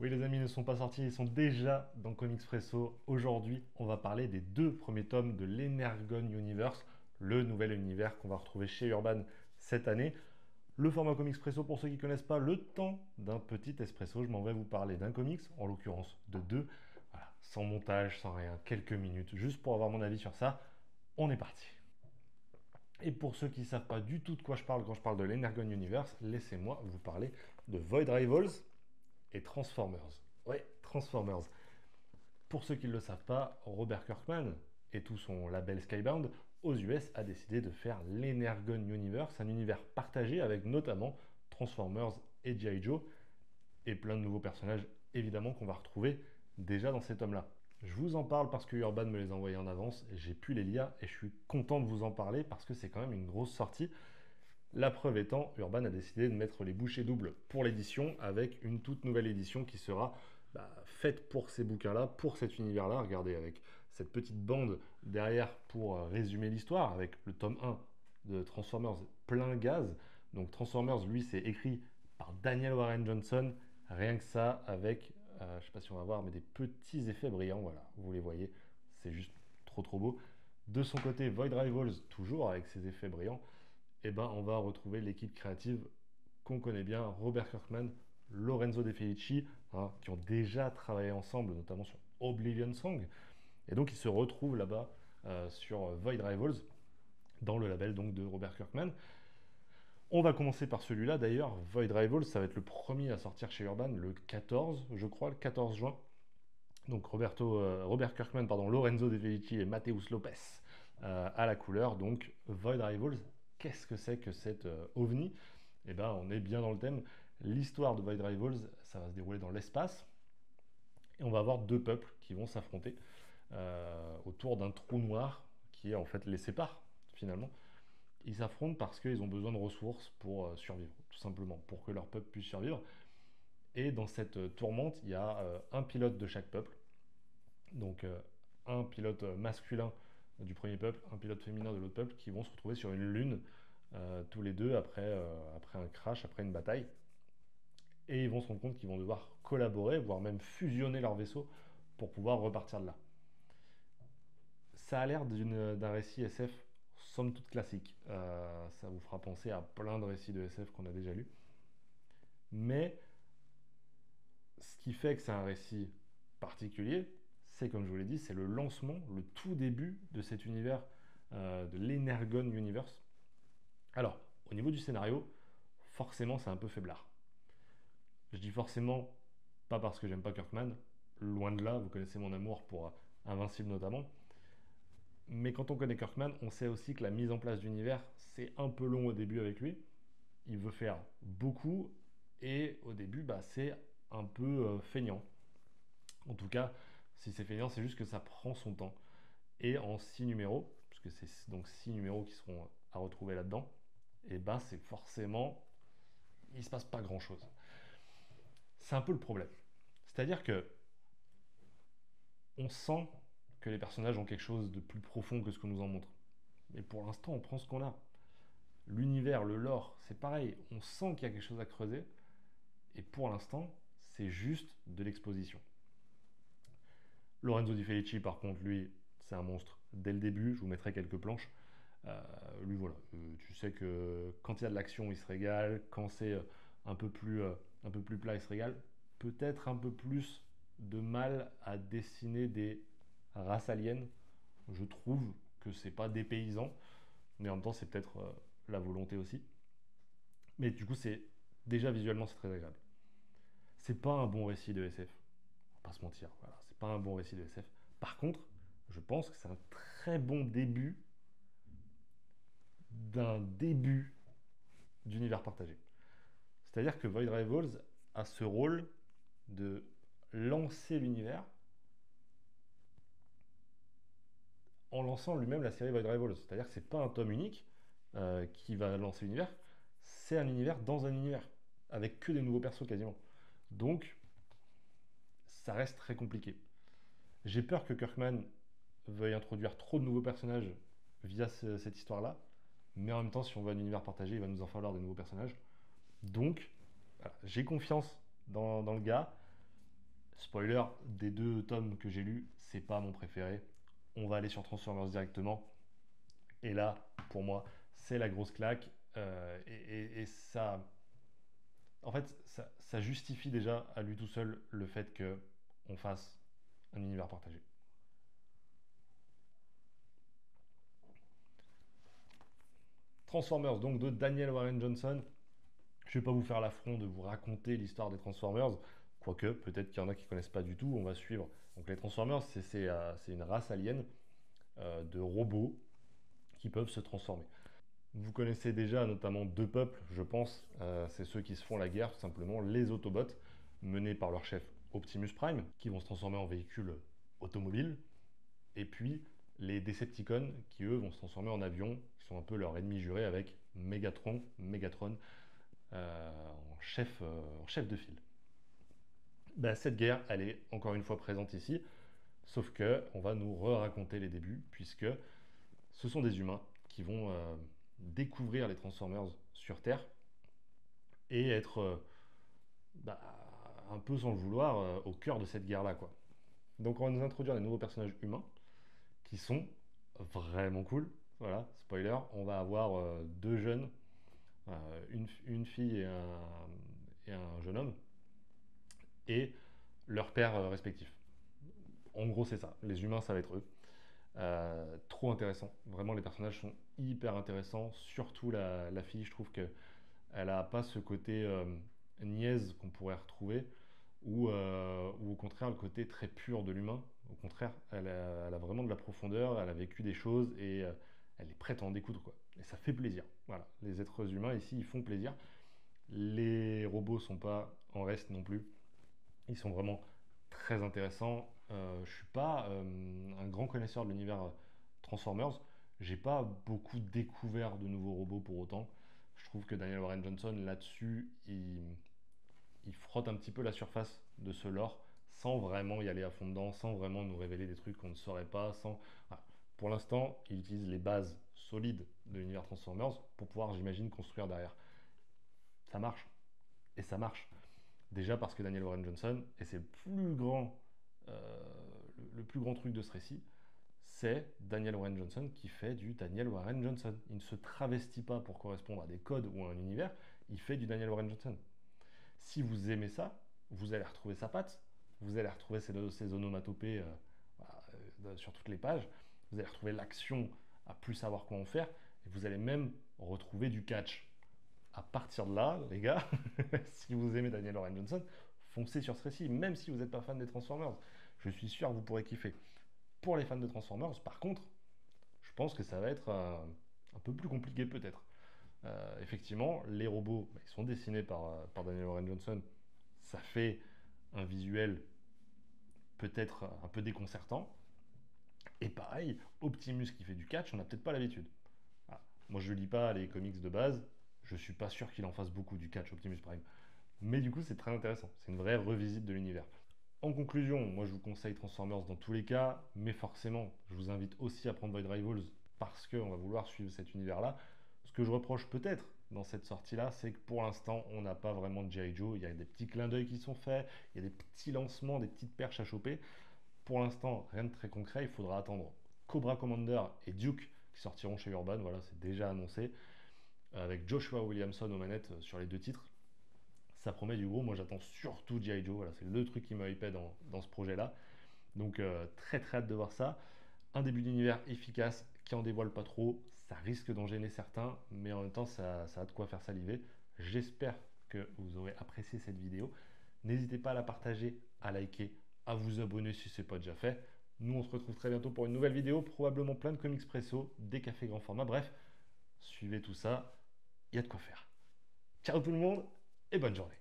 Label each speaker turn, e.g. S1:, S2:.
S1: Oui, les amis ne sont pas sortis, ils sont déjà dans Comicspresso. Aujourd'hui, on va parler des deux premiers tomes de l'Energon Universe, le nouvel univers qu'on va retrouver chez Urban cette année. Le format Comicspresso, pour ceux qui ne connaissent pas, le temps d'un petit espresso. Je m'en vais vous parler d'un comics, en l'occurrence de deux. Voilà, sans montage, sans rien, quelques minutes, juste pour avoir mon avis sur ça. On est parti. Et pour ceux qui ne savent pas du tout de quoi je parle quand je parle de l'Energon Universe, laissez-moi vous parler de Void Rivals et Transformers. Ouais, Transformers. Pour ceux qui ne le savent pas, Robert Kirkman et tout son label Skybound aux US a décidé de faire l'Energon Universe, un univers partagé avec notamment Transformers et G.I. Joe et plein de nouveaux personnages évidemment qu'on va retrouver déjà dans cet tome-là. Je vous en parle parce que Urban me les a envoyés en avance, j'ai pu les lire et je suis content de vous en parler parce que c'est quand même une grosse sortie. La preuve étant, Urban a décidé de mettre les bouchées doubles pour l'édition avec une toute nouvelle édition qui sera faite pour ces bouquins-là, pour cet univers-là. Regardez, avec cette petite bande derrière pour résumer l'histoire, avec le tome 1 de Transformers plein gaz. Donc Transformers, lui, c'est écrit par Daniel Warren Johnson. Rien que ça, avec, je ne sais pas si on va voir, mais des petits effets brillants. Voilà, vous les voyez, c'est juste trop trop beau. De son côté, Void Rivals, toujours avec ses effets brillants, eh ben, on va retrouver l'équipe créative qu'on connaît bien, Robert Kirkman, Lorenzo De Felici, hein, qui ont déjà travaillé ensemble, notamment sur Oblivion Song. Et donc, ils se retrouvent là-bas sur Void Rivals, dans le label donc de Robert Kirkman. On va commencer par celui-là d'ailleurs, Void Rivals, ça va être le premier à sortir chez Urban le 14, je crois, le 14 juin. Donc Robert Kirkman, pardon, Lorenzo De Felici et Mateus Lopez à la couleur. Donc Void Rivals, qu'est-ce que c'est que cette ovni? Eh ben, on est bien dans le thème. L'histoire de Void Rivals, ça va se dérouler dans l'espace. Et on va avoir deux peuples qui vont s'affronter autour d'un trou noir qui en fait les sépare finalement. Ils s'affrontent parce qu'ils ont besoin de ressources pour survivre, tout simplement, pour que leur peuple puisse survivre. Et dans cette tourmente, il y a un pilote de chaque peuple. Donc un pilote masculin du premier peuple, un pilote féminin de l'autre peuple, qui vont se retrouver sur une lune tous les deux après un crash, après une bataille. Et ils vont se rendre compte qu'ils vont devoir collaborer, voire même fusionner leur vaisseau pour pouvoir repartir de là. Ça a l'air d'un récit SF somme toute classique. Ça vous fera penser à plein de récits de SF qu'on a déjà lus. Mais ce qui fait que c'est un récit particulier, c'est comme je vous l'ai dit, c'est le lancement, le tout début de cet univers, de l'Energon Universe. Alors, au niveau du scénario, forcément c'est un peu faiblard. Je dis forcément, pas parce que j'aime pas Kirkman, loin de là, vous connaissez mon amour pour Invincible notamment, mais quand on connaît Kirkman, on sait aussi que la mise en place d'univers, c'est un peu long au début avec lui. Il veut faire beaucoup, et au début, c'est un peu feignant. En tout cas, si c'est feignant, c'est juste que ça prend son temps. Et en 6 numéros, puisque c'est donc 6 numéros qui seront à retrouver là-dedans, et c'est forcément, il se passe pas grand-chose. C'est un peu le problème. C'est-à-dire que on sent que les personnages ont quelque chose de plus profond que ce qu'on nous en montre. Mais pour l'instant, on prend ce qu'on a. L'univers, le lore, c'est pareil. On sent qu'il y a quelque chose à creuser. Et pour l'instant, c'est juste de l'exposition. Lorenzo Di Felici, par contre, lui, c'est un monstre. Dès le début, je vous mettrai quelques planches. Lui, voilà. Tu sais que quand il y a de l'action, il se régale. Quand c'est un peu plus plat, il se régale. Peut-être un peu plus de mal à dessiner des races aliens. Je trouve que c'est pas des paysans, mais en même temps, c'est peut-être la volonté aussi. Mais du coup, c'est déjà visuellement, c'est très agréable. C'est pas un bon récit de SF. On va pas se mentir. Voilà, c'est pas un bon récit de SF. Par contre, je pense que c'est un très bon début d'un début d'univers partagé. C'est-à-dire que Void Rivals a ce rôle de lancer l'univers en lançant lui-même la série Void Rivals. C'est-à-dire que c'est pas un tome unique qui va lancer l'univers, c'est un univers dans un univers, avec que des nouveaux persos quasiment. Donc, ça reste très compliqué. J'ai peur que Kirkman veuille introduire trop de nouveaux personnages via cette histoire-là, mais en même temps, si on veut un univers partagé, il va nous en falloir de nouveaux personnages. Donc, voilà, j'ai confiance dans le gars, Spoiler, des 2 tomes que j'ai lus, c'est pas mon préféré. On va aller sur Transformers directement. Et là, pour moi, c'est la grosse claque. Et ça, en fait, ça justifie déjà à lui tout seul le fait que on fasse un univers partagé. Transformers, donc de Daniel Warren Johnson. Je ne vais pas vous faire l'affront de vous raconter l'histoire des Transformers, quoique peut-être qu'il y en a qui ne connaissent pas du tout. On va suivre. Donc les Transformers, c'est une race alien de robots qui peuvent se transformer. Vous connaissez déjà notamment 2 peuples, je pense. C'est ceux qui se font la guerre, tout simplement, les Autobots, menés par leur chef Optimus Prime, qui vont se transformer en véhicules automobiles. Et puis les Decepticons, qui eux vont se transformer en avions, qui sont un peu leur ennemi juré avec Megatron en chef de file. Ben, cette guerre, elle est encore une fois présente ici, sauf que on va nous raconter les débuts, puisque ce sont des humains qui vont découvrir les Transformers sur Terre et être bah, un peu sans le vouloir au cœur de cette guerre-là, quoi. Donc on va nous introduire des nouveaux personnages humains qui sont vraiment cool. Voilà, spoiler, on va avoir 2 jeunes, une fille et un jeune homme, et leurs pères respectifs. En gros, c'est ça. Les humains, ça va être eux. Trop intéressant. Vraiment, les personnages sont hyper intéressants. Surtout la fille, je trouve qu'elle n'a pas ce côté niaise qu'on pourrait retrouver, ou au contraire le côté très pur de l'humain. Au contraire, elle a vraiment de la profondeur, elle a vécu des choses et elle est prête à en découdre, quoi. Et ça fait plaisir. Voilà, les êtres humains ici, ils font plaisir. Les robots sont pas en reste non plus. Ils sont vraiment très intéressants. Je suis pas un grand connaisseur de l'univers Transformers. J'ai pas beaucoup découvert de nouveaux robots pour autant. Je trouve que Daniel Warren Johnson, là-dessus, il frotte un petit peu la surface de ce lore sans vraiment y aller à fond dedans, sans vraiment nous révéler des trucs qu'on ne saurait pas. Voilà. Pour l'instant, il utilise les bases solides de l'univers Transformers pour pouvoir, j'imagine, construire derrière. Ça marche. Et ça marche. Déjà parce que Daniel Warren Johnson, et c'est euh, le plus grand truc de ce récit, c'est Daniel Warren Johnson qui fait du Daniel Warren Johnson. Il ne se travestit pas pour correspondre à des codes ou à un univers, il fait du Daniel Warren Johnson. Si vous aimez ça, vous allez retrouver sa patte, vous allez retrouver ses onomatopées sur toutes les pages, vous allez retrouver l'action à plus savoir quoi en faire, et vous allez même retrouver du catch. À partir de là, les gars, si vous aimez Daniel Warren Johnson, foncez sur ce récit, même si vous n'êtes pas fan des Transformers. Je suis sûr que vous pourrez kiffer. Pour les fans de Transformers, par contre, je pense que ça va être un peu plus compliqué peut-être. Effectivement, les robots, ils sont dessinés par Daniel Warren Johnson. Ça fait un visuel peut-être un peu déconcertant. Et pareil, Optimus qui fait du catch, on n'a peut-être pas l'habitude. Voilà. Moi, je ne lis pas les comics de base. Je suis pas sûr qu'il en fasse beaucoup du catch Optimus Prime. Mais du coup, c'est très intéressant. C'est une vraie revisite de l'univers. En conclusion, moi je vous conseille Transformers dans tous les cas, mais forcément, je vous invite aussi à prendre Void Rivals parce qu'on va vouloir suivre cet univers-là. Ce que je reproche peut-être dans cette sortie-là, c'est que pour l'instant, on n'a pas vraiment de G.I. Joe. Il y a des petits clins d'œil qui sont faits, il y a des petits lancements, des petites perches à choper. Pour l'instant, rien de très concret. Il faudra attendre Cobra Commander et Duke qui sortiront chez Urban. Voilà, c'est déjà annoncé. Avec Joshua Williamson aux manettes sur les 2 titres. Ça promet du gros. Moi, j'attends surtout G.I. Joe. Voilà, c'est le truc qui me hypait dans ce projet-là. Donc, très très hâte de voir ça. Un début d'univers efficace qui en dévoile pas trop. Ça risque d'en gêner certains, mais en même temps, ça a de quoi faire saliver. J'espère que vous aurez apprécié cette vidéo. N'hésitez pas à la partager, à liker, à vous abonner si ce n'est pas déjà fait. Nous, on se retrouve très bientôt pour une nouvelle vidéo, probablement plein de comics presso, des cafés grand format. Bref, suivez tout ça, il y a de quoi faire. Ciao tout le monde et bonne journée.